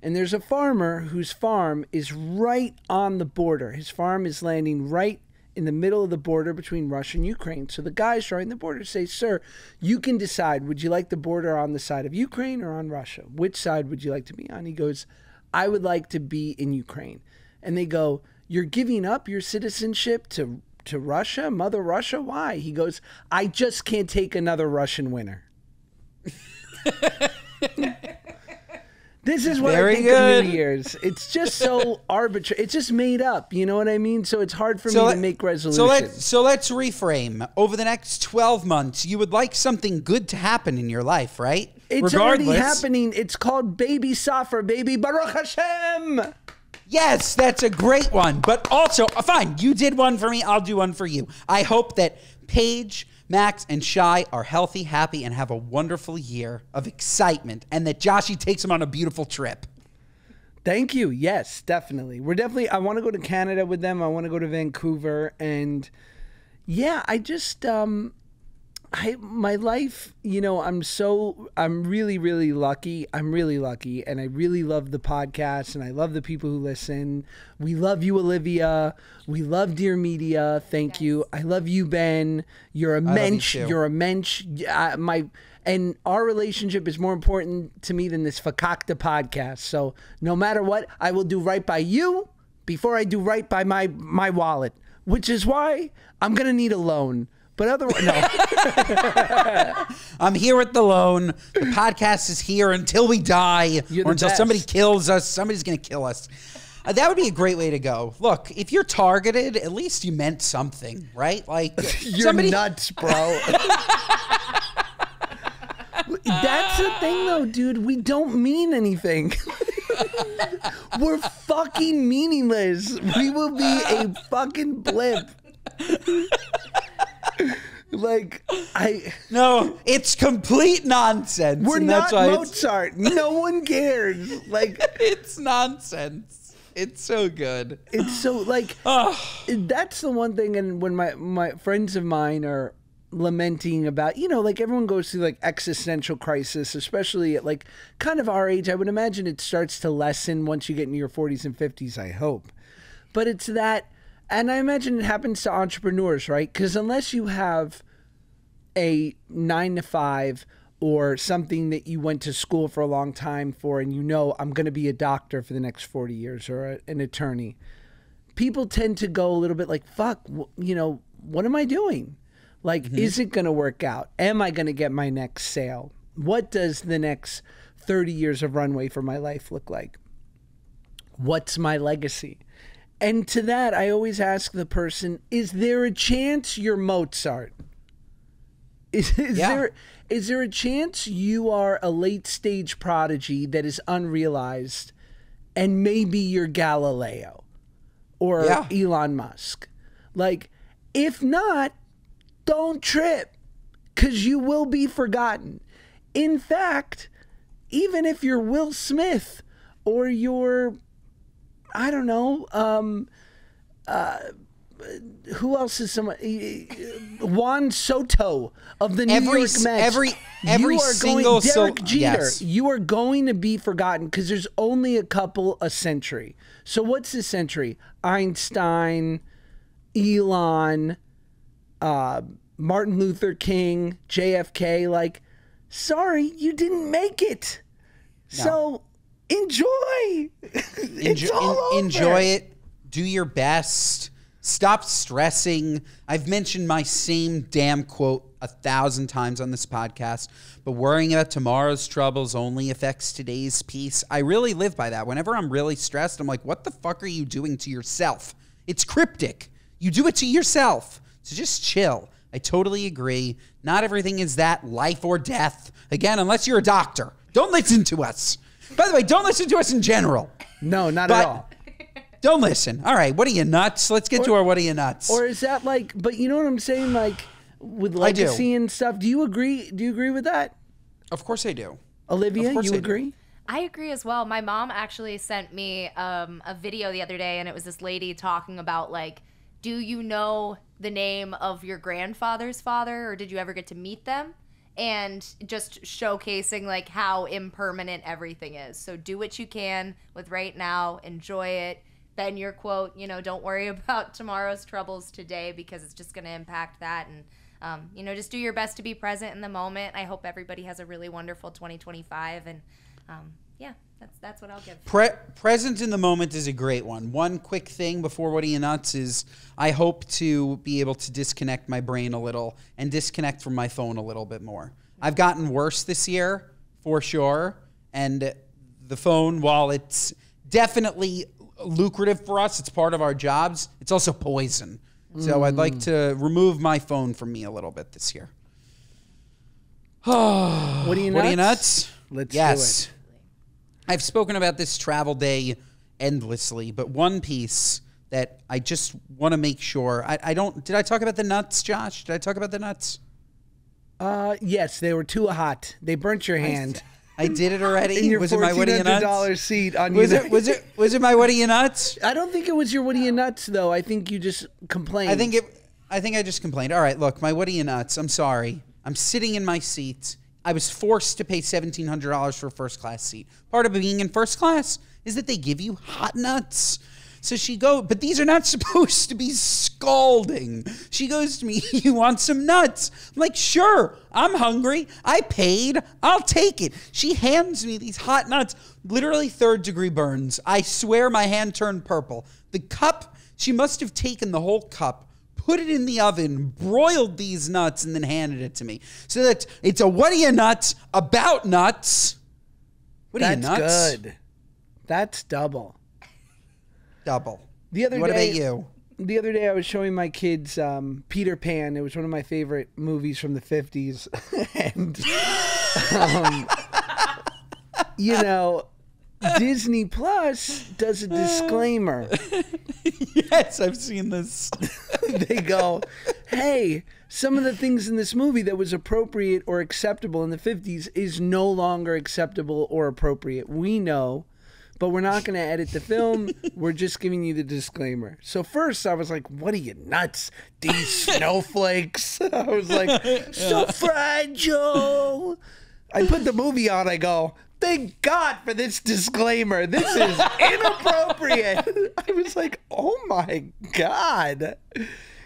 And there's a farmer whose farm is right on the border. His farm is landing right in the middle of the border between Russia and Ukraine. So the guys drawing the border say, sir, you can decide, would you like the border on the side of Ukraine or on Russia? Which side would you like to be on? He goes, I would like to be in Ukraine. And they go, you're giving up your citizenship to Russia, Mother Russia? Why? He goes, I just can't take another Russian winner. This is what I think of New Year's. It's just so arbitrary. It's just made up. You know what I mean? So it's hard for me to make resolutions. So let's reframe. Over the next 12 months, you would like something good to happen in your life, right? It's already happening. It's called Baby Safra, baby. Baruch Hashem. Yes, that's a great one. But also, fine, you did one for me. I'll do one for you. I hope that Paige, Max, and Shai are healthy, happy, and have a wonderful year of excitement, and that Joshy takes them on a beautiful trip. Thank you. Yes, definitely. I want to go to Canada with them. I want to go to Vancouver. And yeah, my life, you know, I'm really, really lucky. I'm really lucky. And I really love the podcast, and I love the people who listen. We love you, Olivia. We love Dear Media. Thank you. I love you, Ben. You're a mensch. You're a mensch. And our relationship is more important to me than this Fakakta podcast. So no matter what, I will do right by you before I do right by my wallet, which is why I'm going to need a loan. But otherwise, no. I'm here with the loan. The podcast is here until we die or until somebody kills us. Somebody's going to kill us. That would be a great way to go. Look, if you're targeted, at least you meant something, right? Like you're nuts, bro. That's the thing, though, dude. We don't mean anything. We're fucking meaningless. We will be a fucking blip. No, it's complete nonsense. We're not Mozart. No one cares. It's nonsense. It's so good. It's so that's the one thing. And when my friends of mine are lamenting about, you know, like everyone goes through like existential crisis, especially at like kind of our age. I would imagine it starts to lessen once you get into your 40s and 50s, I hope. But it's that. And I imagine it happens to entrepreneurs, right? Because unless you have a 9-to-5 or something that you went to school for a long time for, and you know, I'm going to be a doctor for the next 40 years or an attorney, people tend to go a little bit like, fuck, you know, what am I doing? Like, is it going to work out? Am I going to get my next sale? What does the next 30 years of runway for my life look like? What's my legacy? And to that, I always ask the person, is there a chance you're Mozart? Is there a chance you are a late-stage prodigy that is unrealized, and maybe you're Galileo or Elon Musk? Like, if not, don't trip, because you will be forgotten. In fact, even if you're Will Smith or you're, I don't know, who else is someone? Juan Soto of the New York Mets. Every single Derek Jeter. You are going to be forgotten because there's only a century. So what's the century? Einstein, Elon, Martin Luther King, JFK. Like, sorry, you didn't make it. No. So enjoy. Enjoy it. Do your best. Stop stressing. I've mentioned my same damn quote 1,000 times on this podcast, but worrying about tomorrow's troubles only affects today's peace. I really live by that. Whenever I'm really stressed, I'm like, what the fuck are you doing to yourself? It's cryptic. You do it to yourself. So just chill. I totally agree. Not everything is that life or death. Again, unless you're a doctor. Don't listen to us. By the way, don't listen to us in general. No, not at all. don't listen. All right, what are you nuts? Let's get to our what are you nuts. Or is that like? But you know what I'm saying? Like with legacy and stuff. Do you agree? Do you agree with that? Of course I do. Olivia, you agree? I agree as well. My mom actually sent me a video the other day, and it was this lady talking about, like, do you know the name of your grandfather's father, or did you ever get to meet them? And just showcasing, like, how impermanent everything is. So do what you can with right now. Enjoy it. Then your quote, you know, don't worry about tomorrow's troubles today because it's just going to impact that. And, you know, just do your best to be present in the moment. I hope everybody has a really wonderful 2025. And yeah, that's what I'll give. Present in the moment is a great one. One quick thing before what are you nuts is I hope to be able to disconnect my brain a little and disconnect from my phone a little bit more. I've gotten worse this year, for sure. And the phone, while it's definitely lucrative for us, it's part of our jobs, it's also poison. So I'd like to remove my phone from me a little bit this year. What are you nuts? What are you nuts? Let's do it. I've spoken about this travel day endlessly, but one piece that I just want to make sure I don't. Did I talk about the nuts, Josh? Did I talk about the nuts? Yes, they were too hot. They burnt your hand. I did it already. In your was it my what are you nuts? Seat on was it my what are you nuts? I don't think it was your what are you nuts though. I think you just complained. I think I just complained. All right, look, my what are you nuts? I'm sorry. I'm sitting in my seat. I was forced to pay $1,700 for a first class seat. Part of being in first class is that they give you hot nuts. So but these are not supposed to be scalding. She goes to me, you want some nuts? I'm like, sure, I'm hungry. I paid. I'll take it. She hands me these hot nuts, literally 3rd-degree burns. I swear my hand turned purple. The cup, she must have taken the whole cup, put it in the oven, broiled these nuts, and then handed it to me. So that it's a what are you nuts about nuts. What are you nuts? That's good. That's double. Double. The other what day, about you? The other day I was showing my kids Peter Pan. It was one of my favorite movies from the 50s. And, you know, Disney Plus does a disclaimer. Yes, I've seen this. They go, hey, some of the things in this movie that was appropriate or acceptable in the 50s is no longer acceptable or appropriate. We know, but we're not going to edit the film. We're just giving you the disclaimer. So first I was like, what are you, nuts? These snowflakes. I was like, so fragile. I put the movie on. I go, thank God for this disclaimer. This is inappropriate. I was like, oh my God.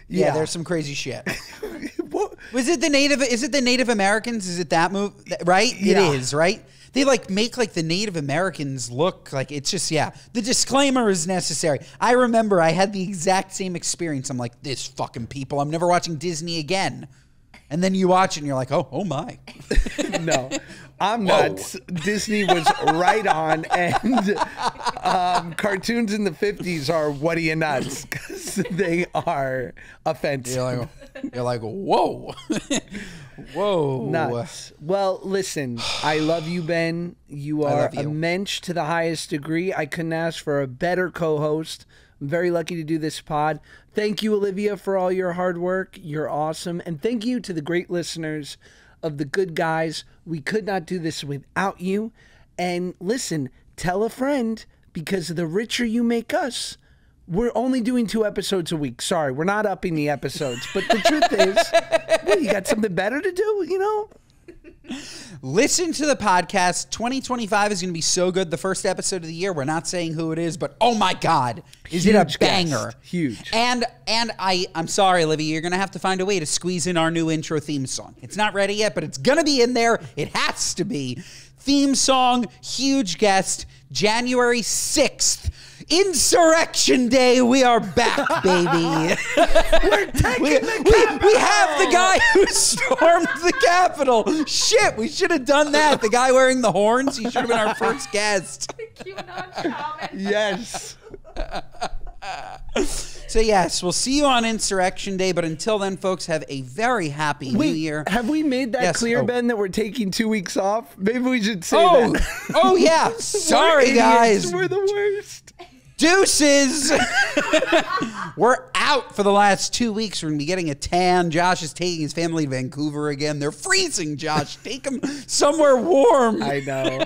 Yeah, there's some crazy shit. Is it the Native Americans? Is it that movie? Right? Yeah. It is, right? They like make like the Native Americans look like it's just, yeah. The disclaimer is necessary. I remember I had the exact same experience. I'm like, this fucking people, I'm never watching Disney again. And then you watch it and you're like, oh my. No, I'm nuts. Disney was right on. And cartoons in the 50s are what are you nuts? Because they are offensive. You're like whoa. Whoa. Nuts. Well, listen, I love you, Ben. You are a mensch to the highest degree. I couldn't ask for a better co-host. I'm very lucky to do this pod. Thank you, Olivia, for all your hard work. You're awesome. And thank you to the great listeners of The Good Guys. We could not do this without you. And listen, tell a friend, because the richer you make us, we're only doing 2 episodes a week. Sorry, we're not upping the episodes. But the truth is, well, you got something better to do, you know? Listen to the podcast. 2025 is going to be so good. The first episode of the year, we're not saying who it is, but oh my God, is it a banger? Huge. And I'm sorry, Olivia, you're going to have to find a way to squeeze in our new intro theme song. It's not ready yet, but it's going to be in there. It has to be. Theme song, huge guest, January 6th. Insurrection Day, we are back, baby. We're taking the Capitol. We have the guy who stormed the Capitol. Shit, we should have done that. The guy wearing the horns, he should have been our first guest. Yes. So yes, we'll see you on Insurrection Day, but until then, folks, have a very happy New Year. Have we made that clear, Ben, that we're taking 2 weeks off? Maybe we should say that. Oh yeah. Sorry, guys. We're the worst. Deuces. We're out for the last 2 weeks. We're going to be getting a tan. Josh is taking his family to Vancouver again. They're freezing, Josh. Take them somewhere warm. I know.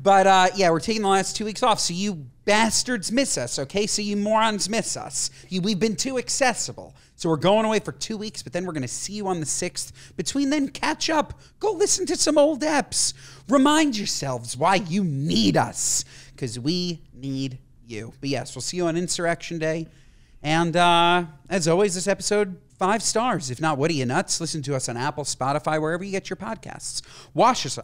But, yeah, we're taking the last 2 weeks off, so you bastards miss us, okay? So you morons miss us. We've been too accessible. So we're going away for 2 weeks, but then we're going to see you on the 6th. Between then, catch up. Go listen to some old eps. Remind yourselves why you need us, because we need you. But yes, we'll see you on Insurrection Day. And as always, this episode, 5 stars. If not, what are you, nuts? Listen to us on Apple, Spotify, wherever you get your podcasts. Watch us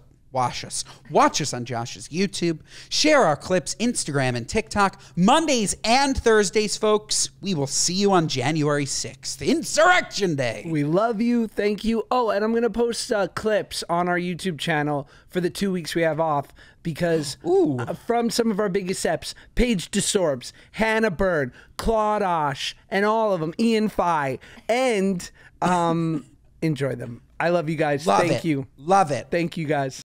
on Josh's YouTube. Share our clips, Instagram and TikTok. Mondays and Thursdays, folks. We will see you on January 6th, Insurrection Day. We love you. Thank you. Oh, and I'm going to post clips on our YouTube channel for the 2 weeks we have off because from some of our biggest eps, Paige DeSorbs, Hannah Bird, Claude Osh, and all of them, Ian Fye, and enjoy them. I love you guys. Thank you. Love it. Thank you, guys.